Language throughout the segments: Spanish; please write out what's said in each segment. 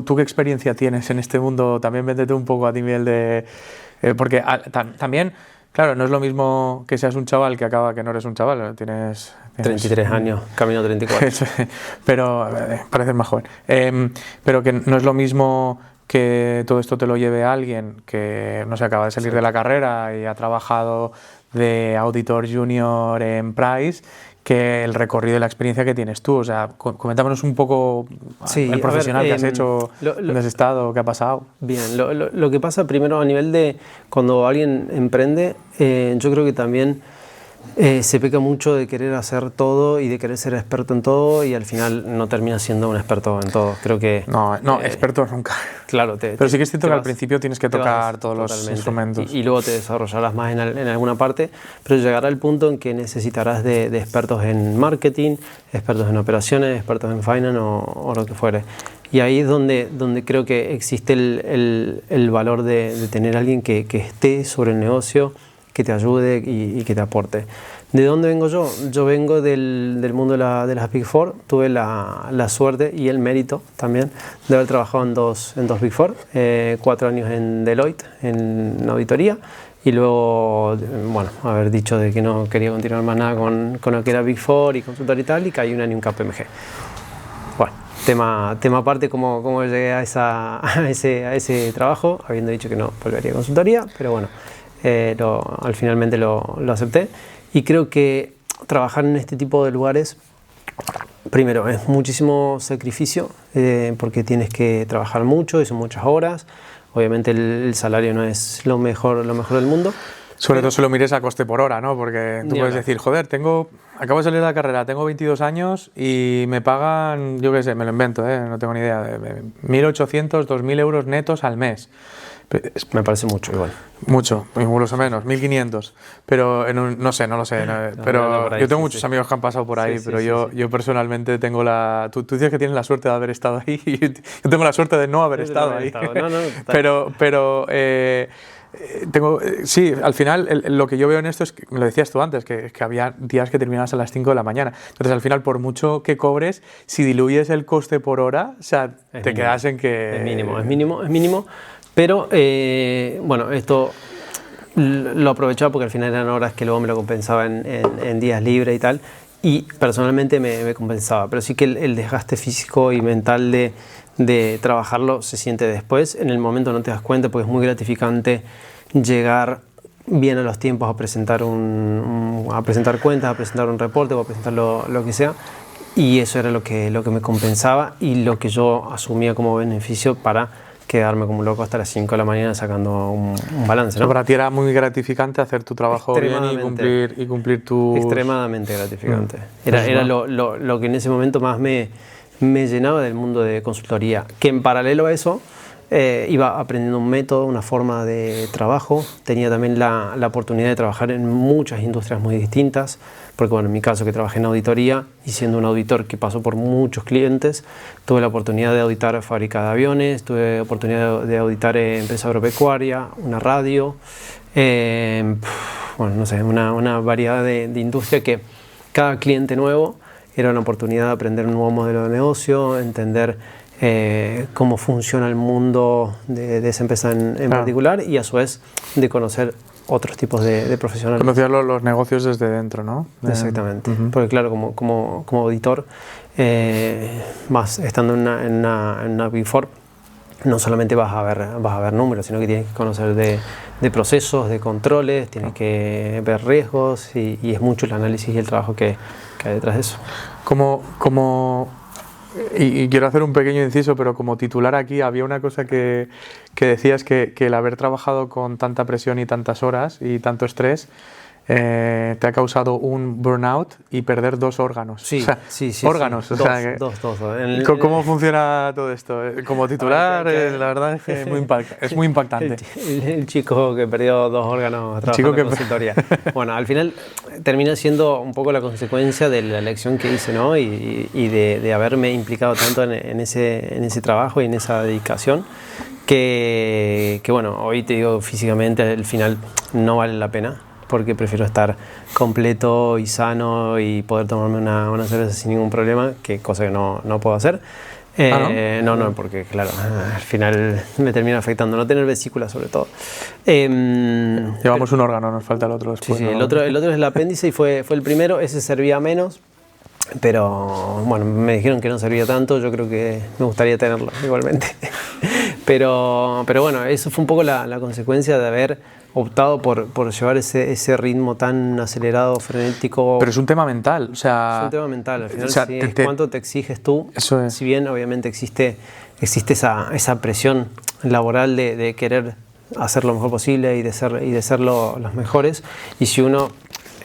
¿tú qué experiencia tienes en este mundo? También véndete un poco a nivel de... porque también, claro, no es lo mismo que seas un chaval que acaba, que no eres un chaval, tienes 33 años, camino a 34. Pero pareces más joven. Pero que no es lo mismo que todo esto te lo lleve a alguien que no se acaba de salir de la carrera y ha trabajado de auditor junior en Price, que el recorrido y la experiencia que tienes tú. O sea, coméntanos un poco el profesional que has hecho, dónde has estado, qué ha pasado. Bien, lo que pasa primero a nivel de cuando alguien emprende, yo creo que también se peca mucho de querer hacer todo y de querer ser experto en todo y al final no termina siendo un experto en todo. Creo que... No, experto nunca. Claro, pero sí que es cierto que al principio tienes que tocar todos los instrumentos. Y luego te desarrollarás más en alguna parte, pero llegará el punto en que necesitarás de expertos en marketing, expertos en operaciones, expertos en finance o lo que fuere. Y ahí es donde creo que existe el valor de tener a alguien que esté sobre el negocio, que te ayude y que te aporte. ¿De dónde vengo yo? Yo vengo del mundo de las Big Four. Tuve la suerte y el mérito también de haber trabajado en dos Big Four, 4 años en Deloitte, en auditoría, y luego, bueno, haber dicho de que no quería continuar más nada con lo que era Big Four y consultor y tal, y caí un año en KPMG. Bueno, tema aparte, cómo llegué a ese trabajo, habiendo dicho que no volvería a consultoría, pero bueno, finalmente lo acepté. Y creo que trabajar en este tipo de lugares, primero, es muchísimo sacrificio, porque tienes que trabajar mucho y son muchas horas. Obviamente el salario no es lo mejor del mundo. Sobre todo si lo mires a coste por hora, ¿no? Porque tú puedes decir, joder, acabo de salir de la carrera, tengo 22 años y me pagan, yo qué sé, me lo invento, no tengo ni idea, 1.800, 2.000 euros netos al mes. Me parece mucho igual. Mucho, incluso menos, 1.500. Pero no sé, pero yo tengo muchos amigos que han pasado por ahí, pero yo personalmente tengo Tú dices que tienes la suerte de haber estado ahí, yo tengo la suerte de no haber estado ahí. Pero sí, al final lo que yo veo en esto es que, me lo decías tú antes, que había días que terminabas a las 5 de la mañana. Entonces al final, por mucho que cobres, si diluyes el coste por hora, o sea, te quedas en que... Es mínimo. Pero, bueno, esto lo aprovechaba porque al final eran horas que luego me lo compensaba en días libres y tal, y personalmente me compensaba. Pero sí que el desgaste físico y mental de trabajarlo se siente después. En el momento no te das cuenta porque es muy gratificante llegar bien a los tiempos a presentar a presentar cuentas, a presentar un reporte o a presentar lo que sea. Y eso era lo que me compensaba y lo que yo asumía como beneficio para quedarme como un loco hasta las 5 de la mañana sacando un balance, ¿no? Para ti era muy gratificante hacer tu trabajo bien y cumplir tus... Extremadamente gratificante. Era lo que en ese momento más me llenaba del mundo de consultoría, que en paralelo a eso iba aprendiendo un método, una forma de trabajo. Tenía también la oportunidad de trabajar en muchas industrias muy distintas, porque bueno, en mi caso que trabajé en auditoría y siendo un auditor que pasó por muchos clientes, tuve la oportunidad de auditar fábrica de aviones, tuve la oportunidad de auditar empresa agropecuaria, una radio, bueno, no sé, una variedad de industria que cada cliente nuevo era una oportunidad de aprender un nuevo modelo de negocio, entender cómo funciona el mundo de esa empresa en particular y a su vez de conocer otros tipos de profesionales. Conocer los negocios desde dentro, ¿no? Exactamente, porque claro, como auditor, más estando en una Big Four, no solamente vas a ver números, sino que tienes que conocer de procesos, de controles, tienes que ver riesgos y es mucho el análisis y el trabajo que hay detrás de eso. Y quiero hacer un pequeño inciso, pero como titular aquí había una cosa que decías que el haber trabajado con tanta presión y tantas horas y tanto estrés te ha causado un burnout y perder 2 órganos. Sí, o sea, sí. Órganos. Dos. ¿Cómo funciona todo esto? Como titular, la verdad es que es muy impactante. El chico que perdió 2 órganos trabajando en consultoría. Bueno, al final termina siendo un poco la consecuencia de la elección que hice, ¿no? Y de haberme implicado tanto en ese trabajo y en esa dedicación. Que bueno, hoy te digo, físicamente al final no vale la pena, porque prefiero estar completo y sano y poder tomarme una cerveza sin ningún problema, que cosa que no puedo hacer. No, porque claro, al final me termina afectando, no tener vesícula sobre todo. Llevamos un órgano, nos falta el otro después. Sí, ¿no? el otro es el apéndice y fue el primero, ese servía menos, pero bueno, me dijeron que no servía tanto, yo creo que me gustaría tenerlo igualmente. pero bueno, eso fue un poco la consecuencia de haber optado por llevar ese ritmo tan acelerado, frenético. Pero es un tema mental, o sea... Es un tema mental, al final o sea, es cuánto te exiges tú. Eso es. Si bien obviamente existe esa presión laboral de querer hacer lo mejor posible y de ser los mejores, y si uno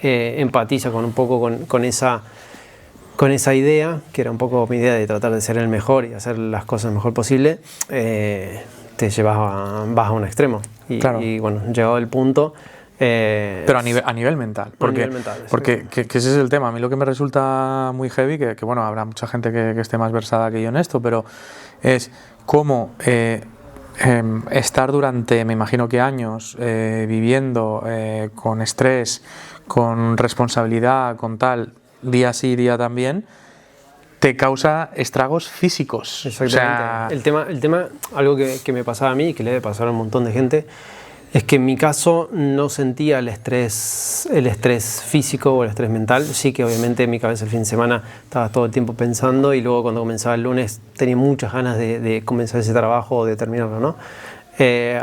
empatiza un poco con esa idea, que era un poco mi idea de tratar de ser el mejor y hacer las cosas lo mejor posible, te vas a un extremo. Claro. Y bueno, llegado el punto... pero a nivel mental, porque que ese es el tema. A mí lo que me resulta muy heavy, que bueno, habrá mucha gente que esté más versada que yo en esto, pero es cómo estar durante, me imagino que años, viviendo con estrés, con responsabilidad, con tal, día sí, día también, te causa estragos físicos. Exactamente. O sea, el tema, algo que me pasaba a mí y que le debe pasar a un montón de gente, es que en mi caso no sentía el estrés físico o el estrés mental. Sí que obviamente en mi cabeza el fin de semana estaba todo el tiempo pensando, y luego cuando comenzaba el lunes tenía muchas ganas de comenzar ese trabajo o de terminarlo, ¿no?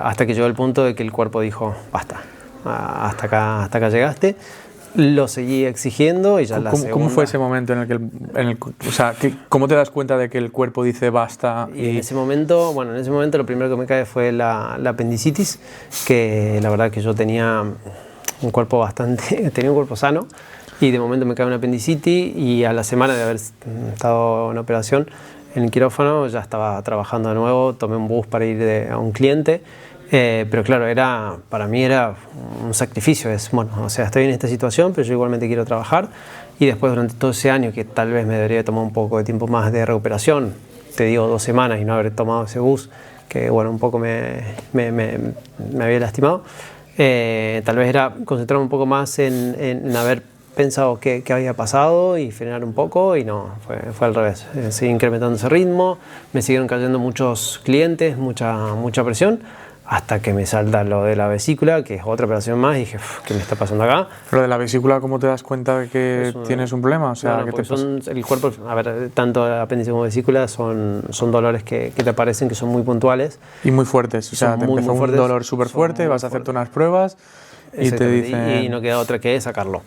Hasta que llegó el punto de que el cuerpo dijo, basta, hasta acá llegaste. Lo seguí exigiendo y ya la segunda... ¿Cómo fue ese momento en el o sea, cómo te das cuenta de que el cuerpo dice basta? Y en ese momento lo primero que me cae fue la apendicitis, que la verdad que yo tenía un cuerpo sano, y de momento me cae una apendicitis, y a la semana de haber estado en operación en el quirófano ya estaba trabajando de nuevo, tomé un bus para ir a un cliente. Pero claro, para mí era un sacrificio, o sea, estoy en esta situación, pero yo igualmente quiero trabajar, y después durante todo ese año, que tal vez me debería tomar un poco de tiempo más de recuperación, te digo 2 semanas, y no haber tomado ese bus, que bueno, un poco me había lastimado, tal vez era concentrarme un poco más en haber pensado qué había pasado y frenar un poco, y no, fue al revés. Seguí incrementando ese ritmo, me siguieron cayendo muchos clientes, mucha presión, hasta que me salta lo de la vesícula, que es otra operación más, y dije, ¿qué me está pasando acá? Pero de la vesícula, ¿cómo te das cuenta de que tienes un problema? O sea, ¿qué te pasa? El cuerpo, a ver, tanto apéndice como vesícula son dolores que te aparecen, que son muy puntuales. Y muy fuertes, o sea, te empezó un dolor súper fuerte, vas a hacerte unas pruebas y te dicen... Y no queda otra que sacarlo.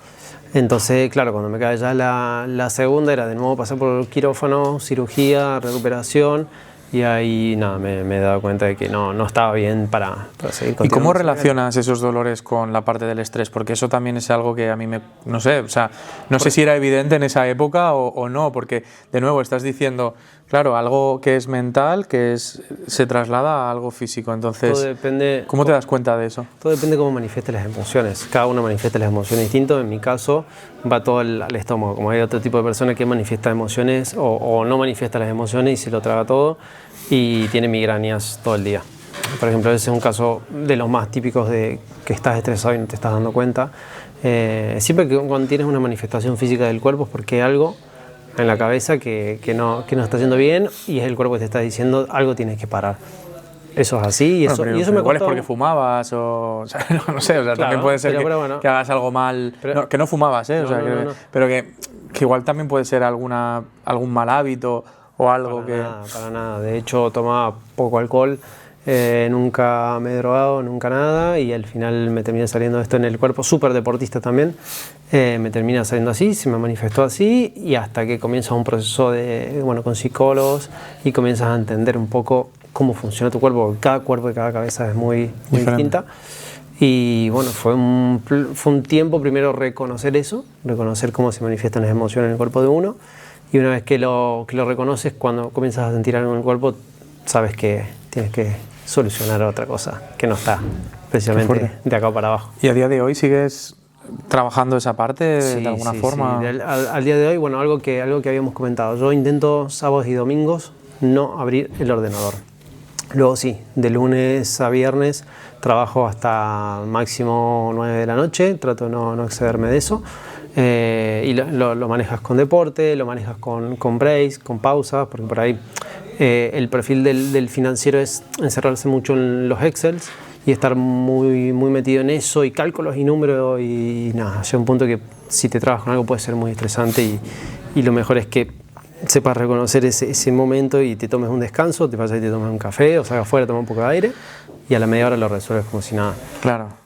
Entonces, claro, cuando me cae ya la segunda, era de nuevo pasar por el quirófano, cirugía, recuperación. Y ahí nada, me he dado cuenta de que no estaba bien para seguir continuando. ¿Y cómo relacionas esos dolores con la parte del estrés? Porque eso también es algo que a mí no sé, o sea, no sé si era evidente en esa época o no, porque de nuevo estás diciendo, claro, algo que es mental, se traslada a algo físico, entonces, todo depende, ¿cómo te das cuenta de eso? Todo depende de cómo manifiestes las emociones. Cada uno manifiesta las emociones distinto. En mi caso va todo al estómago, como hay otro tipo de persona que manifiesta emociones o no manifiesta las emociones y se lo traga todo y tiene migrañas todo el día. Por ejemplo, ese es un caso de los más típicos de que estás estresado y no te estás dando cuenta. Siempre que cuando tienes una manifestación física del cuerpo es porque hay algo en la cabeza que no está yendo bien, y es el cuerpo que te está diciendo algo tienes que parar. Eso es así, y eso me costó. Igual es porque fumabas o sea, no sé, o sea, claro, también puede ser que hagas algo mal, que no fumabas, pero que igual también puede ser algún mal hábito o algo Para nada, de hecho tomaba poco alcohol, nunca me he drogado, nunca nada, y al final me termina saliendo esto en el cuerpo, súper deportista también, me termina saliendo así, se me manifestó así, y hasta que comienza un proceso con psicólogos y comienzas a entender un poco cómo funciona tu cuerpo, cuerpo y cada cabeza es muy distinta. Y bueno, fue un tiempo primero reconocer cómo se manifiestan las emociones en el cuerpo de uno, y una vez que lo reconoces, cuando comienzas a sentir algo en el cuerpo, sabes que tienes que solucionar otra cosa que no está precisamente de acá para abajo. ¿Y a día de hoy sigues trabajando esa parte de alguna forma? Sí. Al día de hoy, bueno, algo que habíamos comentado, yo intento sábados y domingos no abrir el ordenador. Luego sí, de lunes a viernes trabajo hasta máximo 9 de la noche, trato de no excederme de eso. Y lo manejas con deporte, lo manejas con breaks, con pausas, porque por ahí El perfil del financiero es encerrarse mucho en los Excels y estar muy metido en eso y cálculos y números y nada, llega un punto que si te trabajas con algo puede ser muy estresante y lo mejor es que sepas reconocer ese momento y te tomes un descanso, te pasas y te tomes un café o salgas afuera, tomas un poco de aire y a la media hora lo resuelves como si nada. Claro.